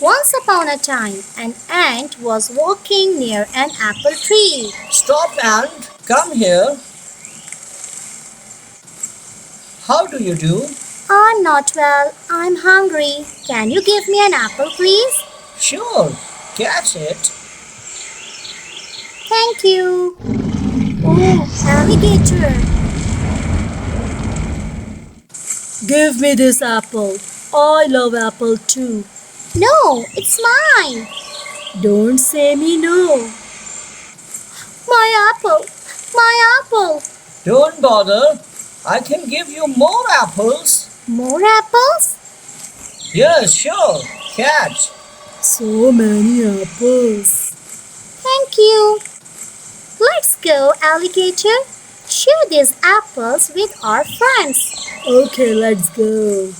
Once upon a time, an ant was walking near an apple tree. Stop, ant. Come here. How do you do? I'm not well. I'm hungry. Can you give me an apple, please? Sure. Catch it. Thank you. Oh, alligator. Give me this apple. I love apple too. No, it's mine. Don't say me no. My apple. My apple. Don't bother. I can give you more apples. More apples? Yes, sure. Catch. So many apples. Thank you. Let's go, alligator. Share these apples with our friends. Okay, let's go.